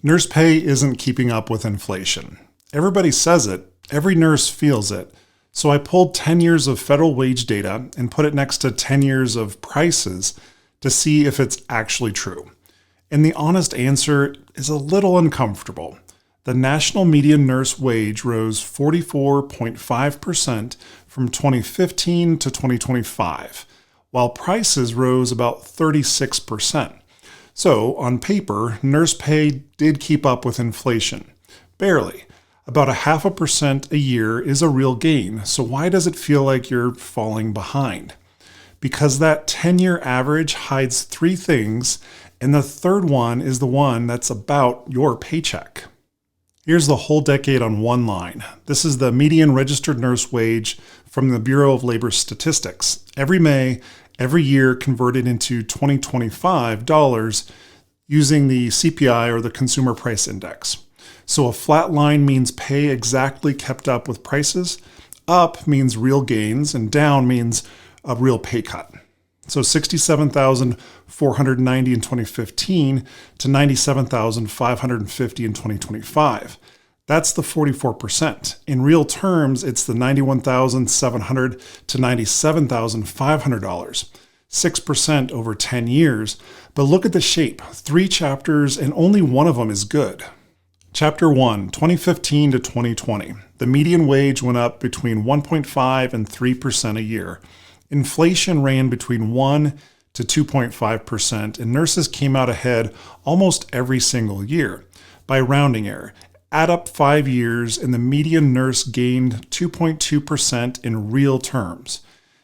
Nurse pay isn't keeping up with inflation. Everybody says it, every nurse feels it. So I pulled 10 years of federal wage data and put it next to 10 years of prices to see if it's actually true. And the honest answer is a little uncomfortable. The national median nurse wage rose 44.5% from 2015 to 2025, while prices rose about 36%. So, on paper, nurse pay did keep up with inflation. Barely. About 0.5% a year is a real gain, so why does it feel like you're falling behind? Because that 10-year average hides three things, and the third one is the one that's about your paycheck. Here's the whole decade on one line. This is the median registered nurse wage from the Bureau of Labor Statistics. Every May, every year converted into 2025 dollars using the CPI or the Consumer Price Index. So a flat line means pay exactly kept up with prices, up means real gains, and down means a real pay cut. So 67,490 in 2015 to 97,550 in 2025. That's the 44%. In real terms, it's the $91,700 to $97,500, 6% over 10 years. But look at the shape, 3 chapters and only one of them is good. Chapter 1, 2015 to 2020. The median wage went up between 1.5 and 3% a year. Inflation ran between 1 to 2.5%, and nurses came out ahead almost every single year. By rounding error, add up 5 years, and the median nurse gained 2.2% in real terms.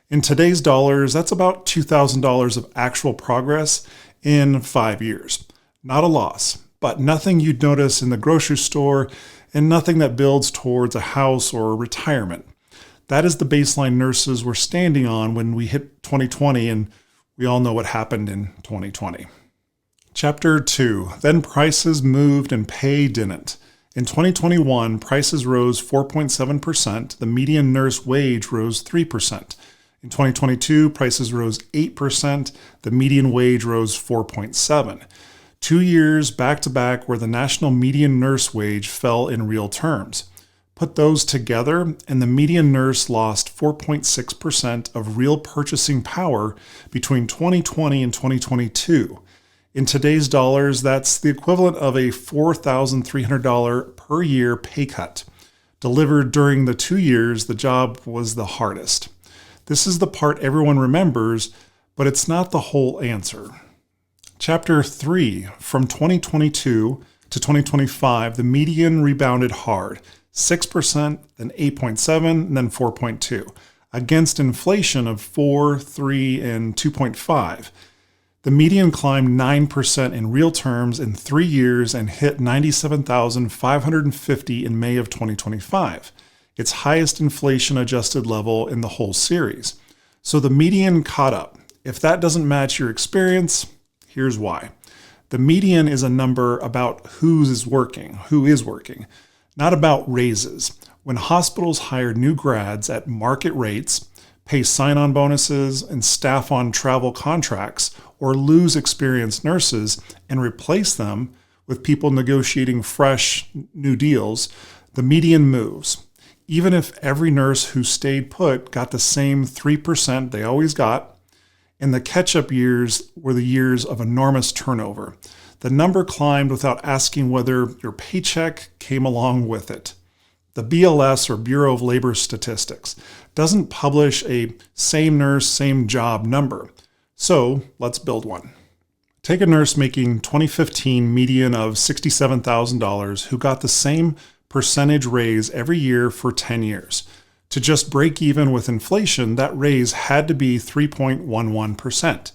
In today's dollars, that's about $2,000 of actual progress in 5 years. Not a loss, but nothing you'd notice in the grocery store and nothing that builds towards a house or retirement. That is the baseline nurses were standing on when we hit 2020, and we all know what happened in 2020. Chapter 2, then prices moved and pay didn't. In 2021, prices rose 4.7%, the median nurse wage rose 3%. In 2022, prices rose 8%, the median wage rose 4.7%. 2 years back-to-back where the national median nurse wage fell in real terms. Put those together, and the median nurse lost 4.6% of real purchasing power between 2020 and 2022. In today's dollars, that's the equivalent of a $4,300 per year pay cut. Delivered during the 2 years the job was the hardest. This is the part everyone remembers, but it's not the whole answer. Chapter 3, from 2022 to 2025, the median rebounded hard. 6%, then 8.7%, and then 4.2%, against inflation of 4%, 3%, and 2.5%. The median climbed 9% in real terms in 3 years and hit 97,550 in May of 2025, its highest inflation-adjusted level in the whole series. So the median caught up. If that doesn't match your experience, here's why. The median is a number about who is working, not about raises. When hospitals hire new grads at market rates, pay sign-on bonuses, and staff on travel contracts, or lose experienced nurses and replace them with people negotiating fresh new deals, the median moves. Even if every nurse who stayed put got the same 3% they always got, and the catch-up years were the years of enormous turnover. The number climbed without asking whether your paycheck came along with it. The BLS, or Bureau of Labor Statistics, doesn't publish a same nurse, same job number. So let's build one. Take a nurse making 2015 median of $67,000 who got the same percentage raise every year for 10 years. To just break even with inflation, that raise had to be 3.11%.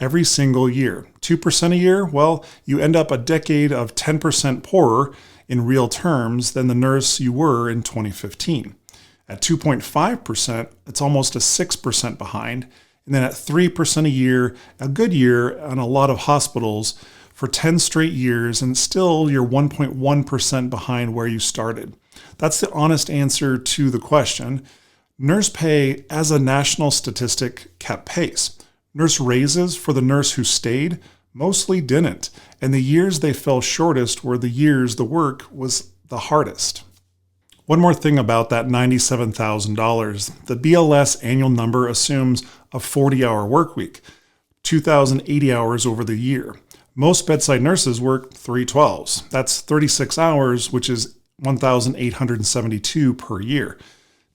Every single year. 2% a year? Well, you end up a decade of 10% poorer in real terms than the nurse you were in 2015. At 2.5%, it's almost a 6% behind. And then at 3% a year, a good year on a lot of hospitals for 10 straight years, and still you're 1.1% behind where you started. That's the honest answer to the question. Nurse pay as a national statistic kept pace. Nurse raises for the nurse who stayed Mostly didn't, and the years they fell shortest were the years the work was the hardest. One more thing about that $97,000. The BLS annual number assumes a 40-hour work week, 2,080 hours over the year. Most bedside nurses work 3/12s. That's 36 hours, which is 1,872 per year.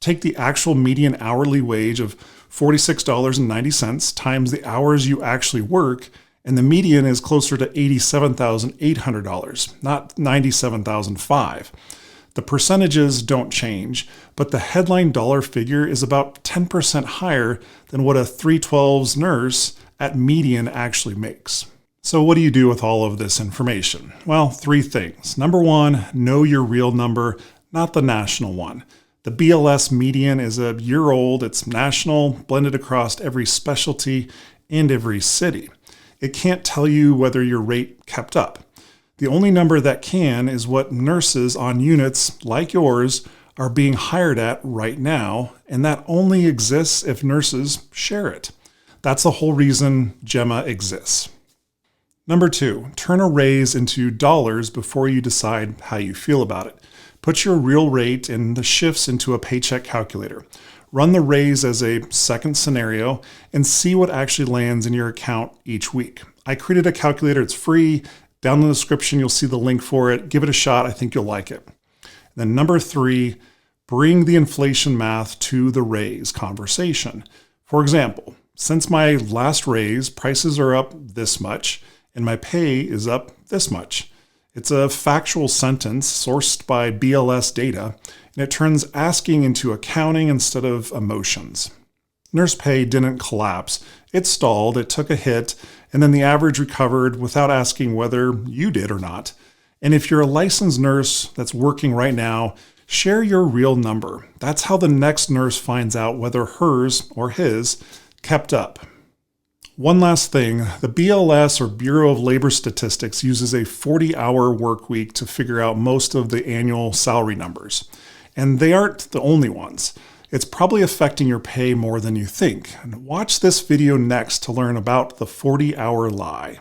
Take the actual median hourly wage of $46.90 times the hours you actually work, and the median is closer to $87,800, not $97,005. The percentages don't change, but the headline dollar figure is about 10% higher than what a 3/12s nurse at median actually makes. So what do you do with all of this information? Well, 3 things. Number 1, know your real number, not the national one. The BLS median is a year old. It's national, blended across every specialty and every city. It can't tell you whether your rate kept up. The only number that can is what nurses on units like yours are being hired at right now, and that only exists if nurses share it. That's the whole reason GEMA exists. Number 2, turn a raise into dollars before you decide how you feel about it. Put your real rate and the shifts into a paycheck calculator. Run the raise as a second scenario and see what actually lands in your account each week. I created a calculator. It's free. Down in the description, you'll see the link for it. Give it a shot. I think you'll like it. Then number 3, bring the inflation math to the raise conversation. For example, since my last raise, prices are up this much and my pay is up this much. It's a factual sentence sourced by BLS data, and it turns asking into accounting instead of emotions. Nurse pay didn't collapse. It stalled, it took a hit, and then the average recovered without asking whether you did or not. And if you're a licensed nurse that's working right now, share your real number. That's how the next nurse finds out whether hers or his kept up. One last thing, the BLS or Bureau of Labor Statistics uses a 40-hour work week to figure out most of the annual salary numbers. And they aren't the only ones. It's probably affecting your pay more than you think. And watch this video next to learn about the 40-hour lie.